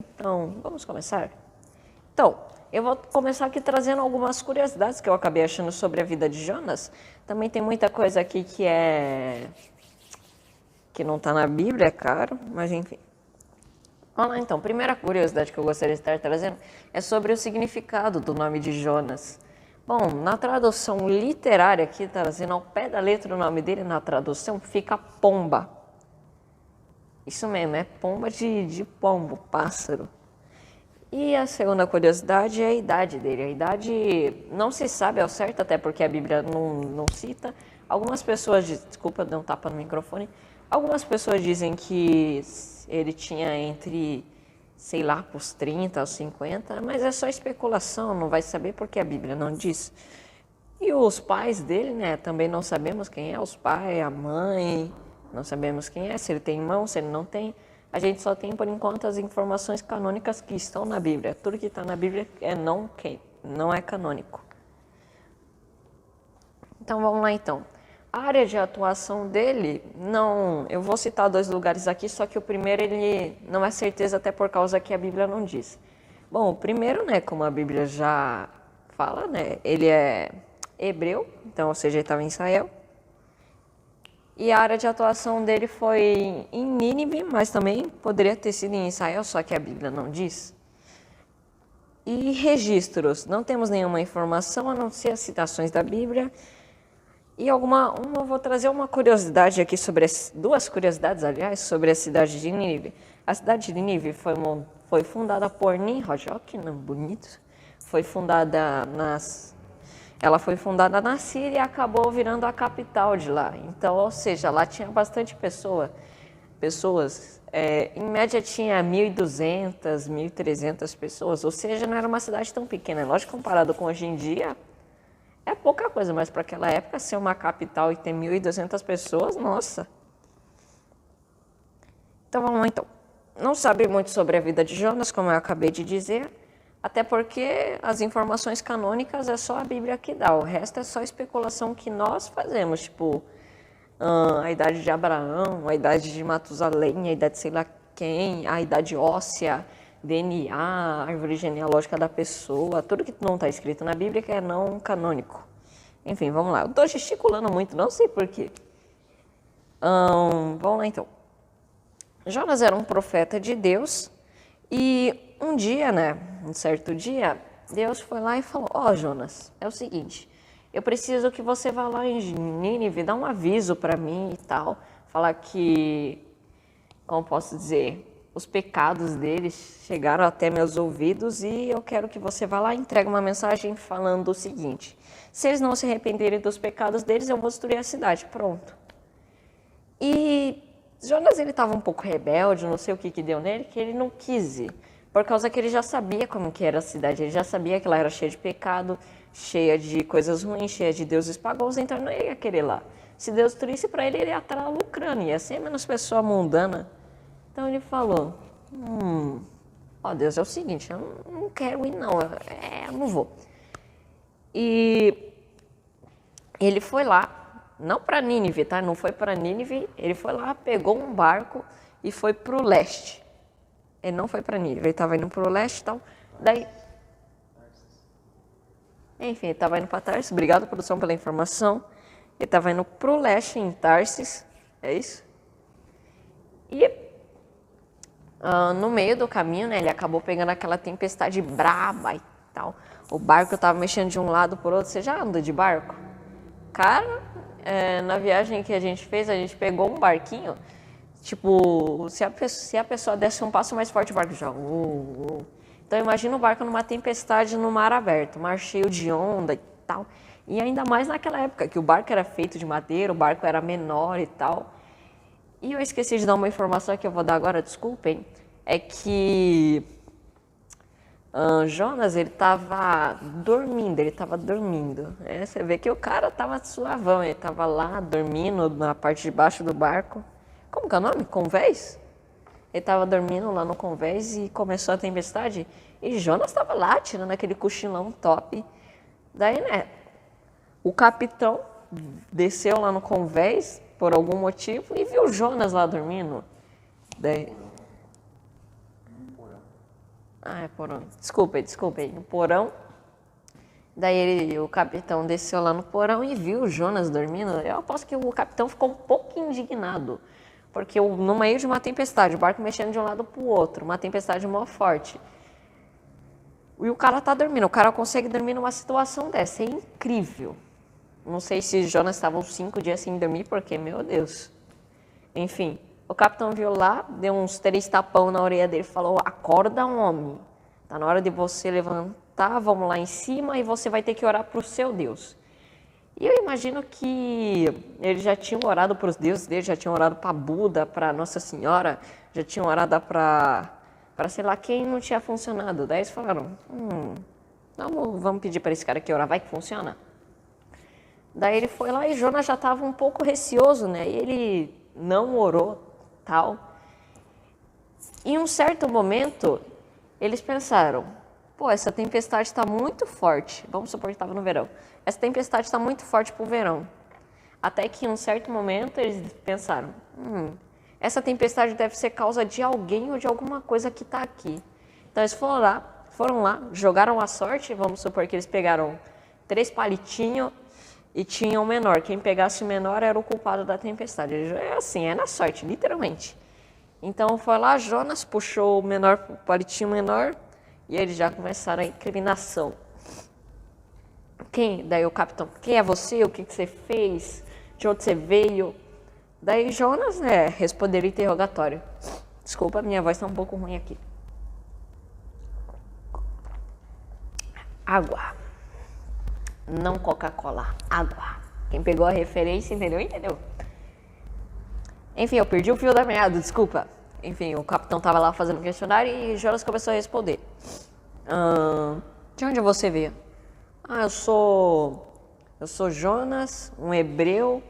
Então, vamos começar? Então, eu vou começar aqui trazendo algumas curiosidades que eu acabei achando sobre a vida de Jonas. Também tem muita coisa aqui que não está na Bíblia, é claro, mas enfim. Vamos lá então, primeira curiosidade que eu gostaria de estar trazendo é sobre o significado do nome de Jonas. Bom, na tradução literária aqui, trazendo ao pé da letra o nome dele, na tradução fica pomba. Isso mesmo, é pomba de pombo, pássaro. E a segunda curiosidade é a idade dele. A idade não se sabe ao certo, até porque a Bíblia não cita. Algumas pessoas, desculpa, dei um tapa no microfone. Algumas pessoas dizem que ele tinha entre, sei lá, os 30 aos 50, mas é só especulação, não vai saber porque a Bíblia não diz. E os pais dele, né, também não sabemos quem é, os pais, a mãe, não sabemos quem é, se ele tem irmão, se ele não tem. A gente só tem, por enquanto, as informações canônicas que estão na Bíblia. Tudo que está na Bíblia não é canônico. Então, vamos lá, então. A área de atuação dele, não... Eu vou citar 2 lugares aqui, só que o primeiro, ele não é certeza, até por causa que a Bíblia não diz. Bom, o primeiro, né, como a Bíblia já fala, né, ele é hebreu, então, ou seja, ele estava em Israel. E a área de atuação dele foi em Nínive, mas também poderia ter sido em Israel, só que a Bíblia não diz. E registros, não temos nenhuma informação a não ser as citações da Bíblia. E eu vou trazer uma curiosidade aqui sobre 2 curiosidades, aliás, sobre a cidade de Nínive. A cidade de Nínive foi fundada por Nimrod, olha que nome bonito. Ela foi fundada na Síria e acabou virando a capital de lá. Então, ou seja, lá tinha bastante pessoas. Em média tinha 1.200, 1.300 pessoas. Ou seja, não era uma cidade tão pequena. Lógico, comparado com hoje em dia, é pouca coisa. Mas para aquela época, ser uma capital e ter 1.200 pessoas, nossa. Então, vamos lá, então. Não sabe muito sobre a vida de Jonas, como eu acabei de dizer. Até porque as informações canônicas é só a Bíblia que dá, o resto é só especulação que nós fazemos, tipo a idade de Abraão, a idade de Matusalém, a idade de sei lá quem, a idade óssea, DNA, árvore genealógica da pessoa, tudo que não está escrito na Bíblia que é não canônico. Enfim, vamos lá. Eu estou gesticulando muito, não sei porquê. Vamos lá então. Jonas era um profeta de Deus e um dia, né, um certo dia, Deus foi lá e falou, Jonas, é o seguinte, eu preciso que você vá lá em Nínive, dar um aviso para mim e tal, falar que, como posso dizer, os pecados deles chegaram até meus ouvidos e eu quero que você vá lá e entregue uma mensagem falando o seguinte, se eles não se arrependerem dos pecados deles, eu vou destruir a cidade, pronto. E Jonas, ele estava um pouco rebelde, não sei o que deu nele, que ele não quis ir. Por causa que ele já sabia como que era a cidade, ele já sabia que ela era cheia de pecado, cheia de coisas ruins, cheia de deuses pagãos, então ele não ia querer lá. Se Deus triste para ele, ele ia estar lucrando, ia ser menos pessoa mundana. Então ele falou, Deus, é o seguinte, eu não quero ir não, eu não vou. E ele foi lá, não para Nínive, tá? Não foi para Nínive, ele foi lá, pegou um barco e foi para o leste. Ele não foi para Nínive, ele estava indo para o leste e tal. Daí, enfim, ele estava indo para Tarsis. Obrigado, produção, pela informação. Ele estava indo para o leste, em Tarsis. É isso? E no meio do caminho, né, ele acabou pegando aquela tempestade braba e tal. O barco estava mexendo de um lado para o outro. Você já anda de barco? Cara, na viagem que a gente fez, a gente pegou um barquinho. Tipo, se a pessoa desse um passo mais forte, o barco já... Então, imagina o barco numa tempestade no mar aberto, mar cheio de onda e tal. E ainda mais naquela época, que o barco era feito de madeira, o barco era menor e tal. E eu esqueci de dar uma informação que eu vou dar agora, desculpem. É que Jonas, ele estava dormindo. Você vê que o cara estava suavão, ele estava lá dormindo na parte de baixo do barco. Como que é o nome? Convés? Ele estava dormindo lá no convés e começou a tempestade. E Jonas estava lá, tirando aquele cochilão top. Daí, né, o capitão desceu lá no convés, por algum motivo, e viu Jonas lá dormindo. Daí, Ah, é porão. Desculpem. No porão. Daí o capitão desceu lá no porão e viu o Jonas dormindo. Eu aposto que o capitão ficou um pouco indignado. Porque no meio de uma tempestade, o barco mexendo de um lado pro outro, uma tempestade mó forte. E o cara tá dormindo, o cara consegue dormir numa situação dessa, é incrível. Não sei se Jonas estava uns 5 dias sem dormir, porque, meu Deus. Enfim, o capitão viu lá, deu uns 3 tapão na orelha dele e falou: acorda, homem. Tá na hora de você levantar, vamos lá em cima e você vai ter que orar pro seu Deus. E eu imagino que eles já tinham orado para os deuses deles, já tinham orado para Buda, para Nossa Senhora, já tinham orado para sei lá quem, não tinha funcionado. Daí eles falaram, vamos pedir para esse cara aqui orar, vai que funciona. Daí ele foi lá e Jonas já estava um pouco receoso, né? E ele não orou, tal. Em um certo momento, eles pensaram, pô, essa tempestade está muito forte. Vamos supor que estava no verão. Essa tempestade está muito forte para o verão. Até que em um certo momento eles pensaram, essa tempestade deve ser causa de alguém ou de alguma coisa que está aqui. Então eles foram lá, jogaram a sorte. Vamos supor que eles pegaram 3 palitinhos e tinham o menor. Quem pegasse o menor era o culpado da tempestade. É assim, é na sorte, literalmente. Então foi lá, Jonas puxou o palitinho menor e eles já começaram a incriminação. Daí o capitão, quem é você? O que você fez? De onde você veio? Daí Jonas, responderia interrogatório. Desculpa, minha voz está um pouco ruim aqui. Água. Não Coca-Cola, água. Quem pegou a referência, entendeu? Enfim, eu perdi o fio da meada, desculpa. Enfim, o capitão estava lá fazendo o questionário e Jonas começou a responder. De onde você veio? Eu sou Jonas, um hebreu,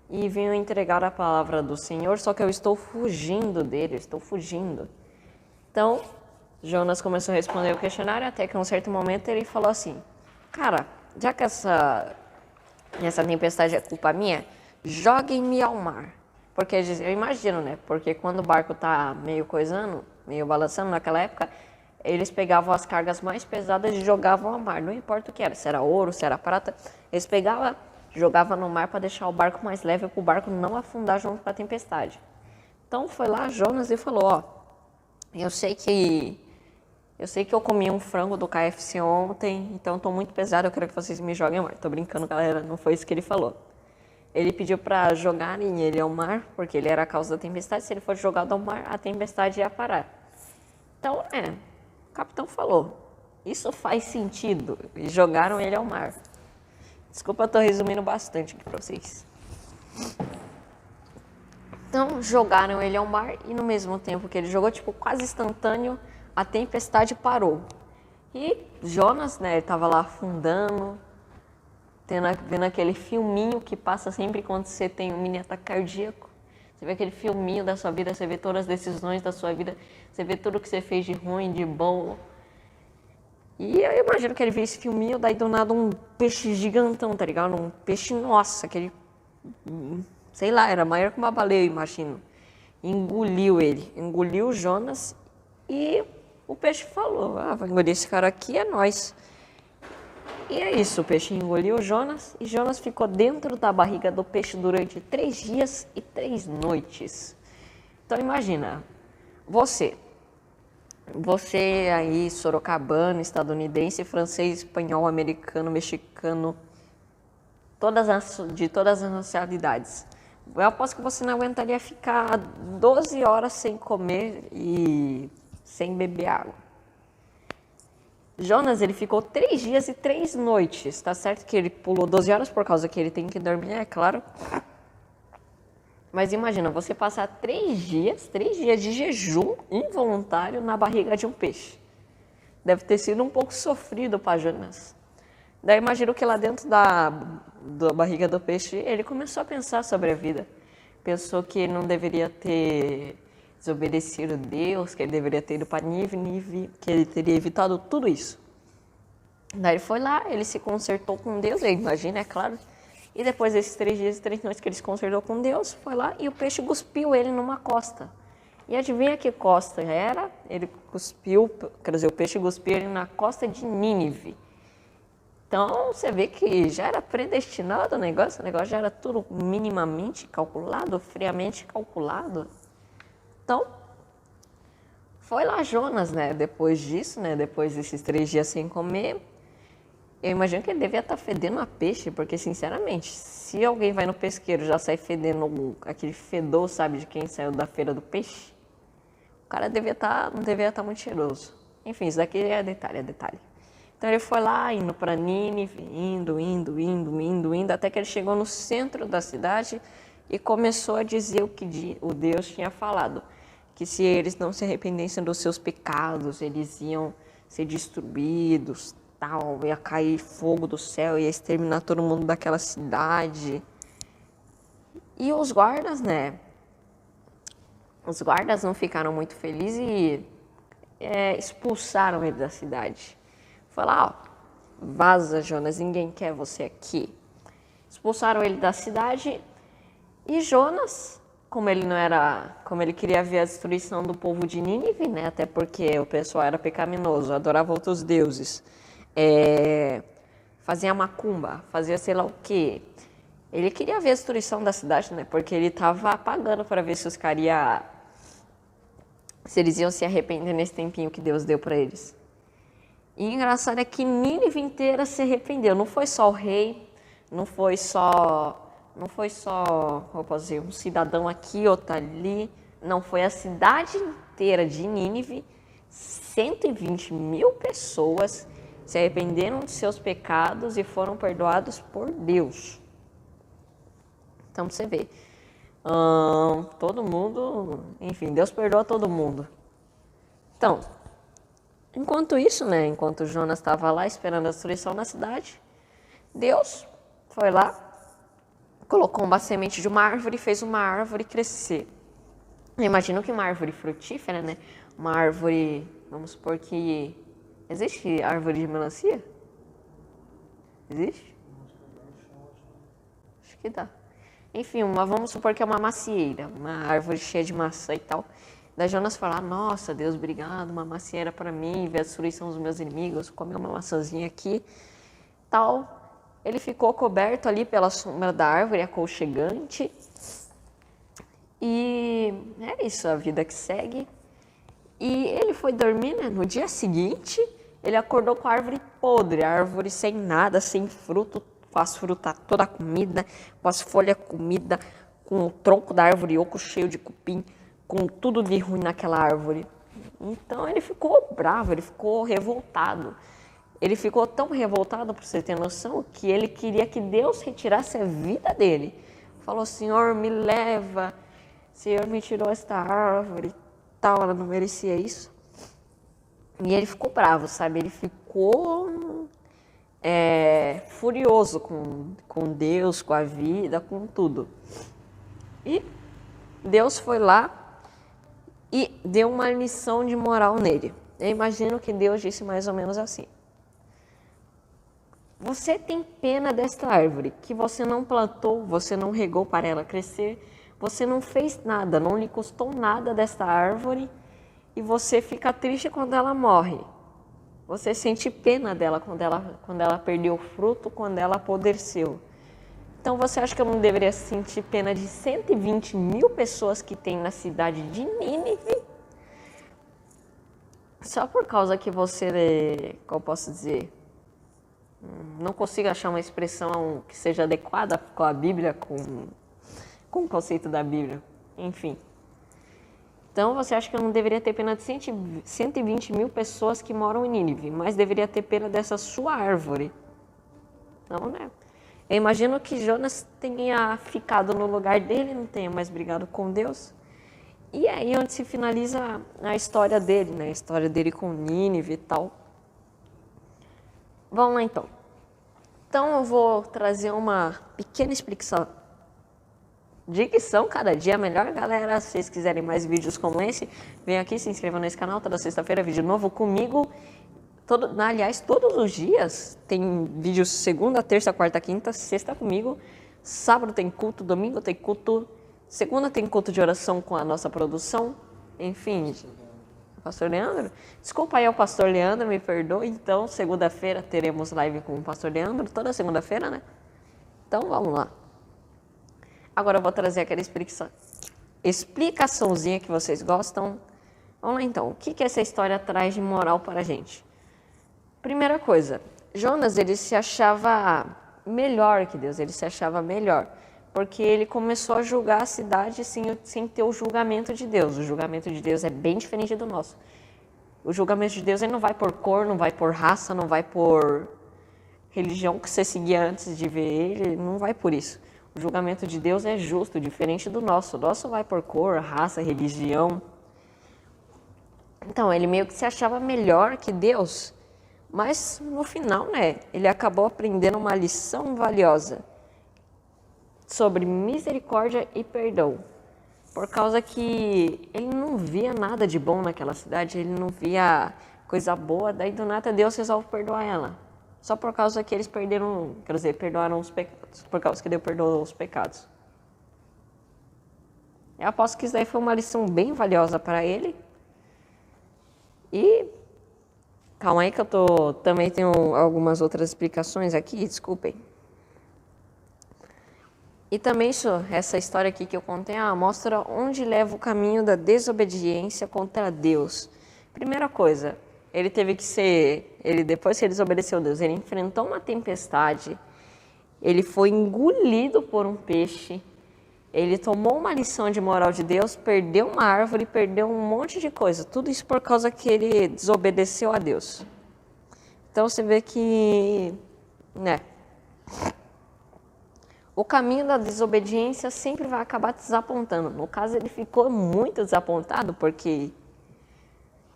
e venho entregar a palavra do Senhor, só que eu estou fugindo dele, Então, Jonas começou a responder o questionário, até que em um certo momento ele falou assim, cara, já que essa tempestade é culpa minha, joguem-me ao mar. Porque eu imagino, né? Porque quando o barco tá meio balançando naquela época, eles pegavam as cargas mais pesadas e jogavam ao mar. Não importa o que era, se era ouro, se era prata. Eles pegavam, jogavam no mar para deixar o barco mais leve, para o barco não afundar junto com a tempestade. Então foi lá Jonas e falou, eu sei que eu comi um frango do KFC ontem, então estou muito pesado, eu quero que vocês me joguem ao mar. Tô brincando, galera, não foi isso que ele falou. Ele pediu para jogarem ele ao mar, porque ele era a causa da tempestade. Se ele fosse jogado ao mar, a tempestade ia parar. Então, o capitão falou, isso faz sentido, e jogaram ele ao mar. Desculpa, eu tô resumindo bastante aqui pra vocês. Então, jogaram ele ao mar e no mesmo tempo que ele jogou, quase instantâneo, a tempestade parou. E Jonas, ele tava lá afundando, vendo aquele filminho que passa sempre quando você tem um mini ataque cardíaco. Você vê aquele filminho da sua vida, você vê todas as decisões da sua vida, você vê tudo que você fez de ruim, de bom. E eu imagino que ele viu esse filminho, daí do nada um peixe gigantão, tá ligado? Um peixe, nossa, aquele, sei lá, era maior que uma baleia, eu imagino. Engoliu o Jonas e o peixe falou, vai engolir esse cara aqui, é nóis. E é isso, o peixe engoliu o Jonas e Jonas ficou dentro da barriga do peixe durante 3 dias e 3 noites. Então imagina, você aí, sorocabano, estadunidense, francês, espanhol, americano, mexicano, de todas as nacionalidades. Eu aposto que você não aguentaria ficar 12 horas sem comer e sem beber água. Jonas, ele ficou 3 dias e 3 noites, tá certo que ele pulou 12 horas por causa que ele tem que dormir, é claro. Mas imagina, você passar 3 dias de jejum involuntário na barriga de um peixe. Deve ter sido um pouco sofrido para Jonas. Daí imagino que lá dentro da barriga do peixe, ele começou a pensar sobre a vida. Pensou que ele não deveria ter desobedecido a Deus, que ele deveria ter ido para Nínive, que ele teria evitado tudo isso. Daí ele foi lá, ele se consertou com Deus, eu imagino, é claro. E depois desses 3 dias e 3 noites que ele se consertou com Deus, foi lá e o peixe cuspiu ele numa costa. E adivinha que costa era? Ele cuspiu, quer dizer, o peixe cuspiu ele na costa de Nínive. Então, você vê que já era predestinado o negócio já era tudo minimamente calculado, friamente calculado. Então, foi lá Jonas, né? Depois disso, né? Depois desses 3 dias sem comer, eu imagino que ele devia estar fedendo a peixe, porque, sinceramente, se alguém vai no pesqueiro e já sai fedendo aquele fedor, sabe, de quem saiu da feira do peixe, o cara não devia estar muito cheiroso. Enfim, isso daqui é detalhe, é detalhe. Então ele foi lá, indo para Nínive, indo, até que ele chegou no centro da cidade e começou a dizer o que o Deus tinha falado, que se eles não se arrependessem dos seus pecados, eles iam ser destruídos, tal, ia cair fogo do céu, ia exterminar todo mundo daquela cidade. E os guardas, né? Os guardas não ficaram muito felizes e expulsaram ele da cidade. Foi lá, ó, vaza, Jonas, ninguém quer você aqui. Expulsaram ele da cidade e Jonas, como ele queria ver a destruição do povo de Nínive, né? Até porque o pessoal era pecaminoso, adorava outros deuses, fazia macumba, fazia sei lá o quê. Ele queria ver a destruição da cidade, né? Porque ele estava pagando para ver se os caras se eles iam se arrepender nesse tempinho que Deus deu para eles. E o engraçado é que Nínive inteira se arrependeu. Não foi só o rei, não foi só, eu posso dizer, um cidadão aqui, outro ali. Não, foi a cidade inteira de Nínive. 120 mil pessoas se arrependeram de seus pecados e foram perdoados por Deus. Então você vê, todo mundo, enfim, Deus perdoa todo mundo. Então, enquanto isso, né, enquanto Jonas estava lá esperando a destruição na cidade, Deus foi lá, colocou uma semente de uma árvore e fez uma árvore crescer. Eu imagino que uma árvore frutífera, né, uma árvore, vamos supor que, existe árvore de melancia? Existe? Acho que dá. Enfim, vamos supor que é uma macieira, uma árvore cheia de maçã e tal. Daí Jonas fala, nossa, Deus, obrigado, uma macieira para mim, ver a destruição dos meus inimigos, comer uma maçãzinha aqui, tal. Ele ficou coberto ali pela sombra da árvore, aconchegante. E é isso, a vida que segue. E ele foi dormir, né? No dia seguinte, ele acordou com a árvore podre, a árvore sem nada, sem fruto, com as frutas toda comida, com as folhas comida, com o tronco da árvore oco cheio de cupim, com tudo de ruim naquela árvore. Então ele ficou bravo, ele ficou revoltado. Ele ficou tão revoltado, para você ter noção, que ele queria que Deus retirasse a vida dele. Falou, Senhor, me leva, Senhor me tirou esta árvore, tal, ela não merecia isso. E ele ficou bravo, sabe? Ele ficou furioso com Deus, com a vida, com tudo. E Deus foi lá e deu uma lição de moral nele. Eu imagino que Deus disse mais ou menos assim. Você tem pena desta árvore, que você não plantou, você não regou para ela crescer, você não fez nada, não lhe custou nada desta árvore, e você fica triste quando ela morre. Você sente pena dela quando ela perdeu o fruto, quando ela apodreceu. Então você acha que eu não deveria sentir pena de 120 mil pessoas que tem na cidade de Nínive? Só por causa que você, como eu posso dizer, não consigo achar uma expressão que seja adequada com a Bíblia, com o conceito da Bíblia. Enfim. Então você acha que eu não deveria ter pena de 120 mil pessoas que moram em Nínive, mas deveria ter pena dessa sua árvore? Não, né? Eu imagino que Jonas tenha ficado no lugar dele, não tenha mais brigado com Deus. E é aí onde se finaliza a história dele, né? A história dele com Nínive e tal. Vamos lá então. Então eu vou trazer uma pequena explicação. Dicção cada dia melhor, galera. Se vocês quiserem mais vídeos como esse, vem aqui, se inscreva nesse canal. Toda sexta-feira vídeo novo comigo. Aliás, todos os dias tem vídeos segunda, terça, quarta, quinta, sexta comigo. Sábado tem culto, domingo tem culto. Segunda tem culto de oração com a nossa produção. Enfim, Pastor Leandro? Desculpa aí ao Pastor Leandro, me perdoe. Então, segunda-feira teremos live com o Pastor Leandro, toda segunda-feira, né? Então, vamos lá. Agora eu vou trazer aquela explicaçãozinha que vocês gostam. Vamos lá, então. O que essa história traz de moral para a gente? Primeira coisa, Jonas, ele se achava melhor que Deus, ele se achava melhor. Porque ele começou a julgar a cidade sem ter o julgamento de Deus. O julgamento de Deus é bem diferente do nosso. O julgamento de Deus ele não vai por cor, não vai por raça, não vai por religião que você seguia antes de ver ele, não vai por isso. O julgamento de Deus é justo, diferente do nosso. O nosso vai por cor, raça, religião. Então, ele meio que se achava melhor que Deus. Mas, no final, né, ele acabou aprendendo uma lição valiosa sobre misericórdia e perdão. Por causa que ele não via nada de bom naquela cidade, ele não via coisa boa, daí do nada Deus resolve perdoar ela. Só por causa que eles perdoaram os pecados. Por causa que Deus perdoou os pecados. Eu aposto que isso daí foi uma lição bem valiosa para ele. E calma aí que eu também tenho algumas outras explicações aqui, desculpem. E também essa história aqui que eu contei mostra onde leva o caminho da desobediência contra Deus. Primeira coisa, depois que ele desobedeceu a Deus, ele enfrentou uma tempestade, ele foi engolido por um peixe, ele tomou uma lição de moral de Deus, perdeu uma árvore, perdeu um monte de coisa. Tudo isso por causa que ele desobedeceu a Deus. Então você vê que, né? O caminho da desobediência sempre vai acabar desapontando. No caso, ele ficou muito desapontado, porque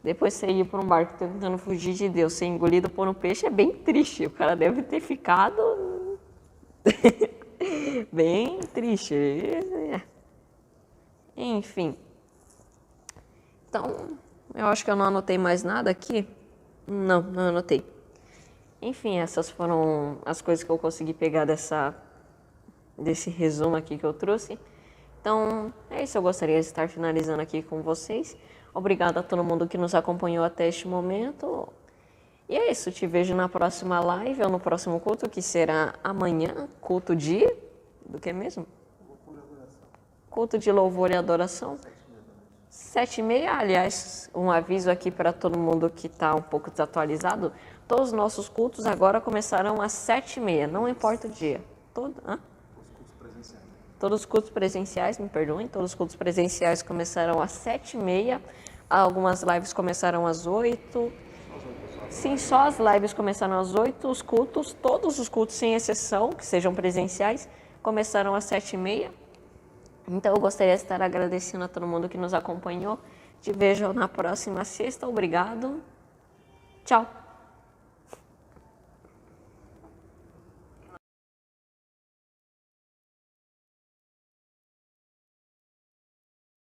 depois você ir para um barco tentando fugir de Deus, ser engolido por um peixe, é bem triste. O cara deve ter ficado bem triste. Enfim. Então, eu acho que eu não anotei mais nada aqui. Não anotei. Enfim, essas foram as coisas que eu consegui pegar desse resumo aqui que eu trouxe. Então, é isso. Eu gostaria de estar finalizando aqui com vocês. Obrigada a todo mundo que nos acompanhou até este momento. E é isso. Te vejo na próxima live ou no próximo culto, que será amanhã. Culto de... do que mesmo? Culto de louvor e adoração. 7h30. Aliás, um aviso aqui para todo mundo que está um pouco desatualizado. Todos os nossos cultos agora começarão às 7h30. Não importa o dia. Todos os cultos presenciais, me perdoem, todos os cultos presenciais começaram às 7h30, algumas lives começaram às 8h. Sim, só as lives começaram às 8h, todos os cultos sem exceção, que sejam presenciais, começaram às 7h30. Então eu gostaria de estar agradecendo a todo mundo que nos acompanhou. Te vejo na próxima sexta, obrigado. Tchau.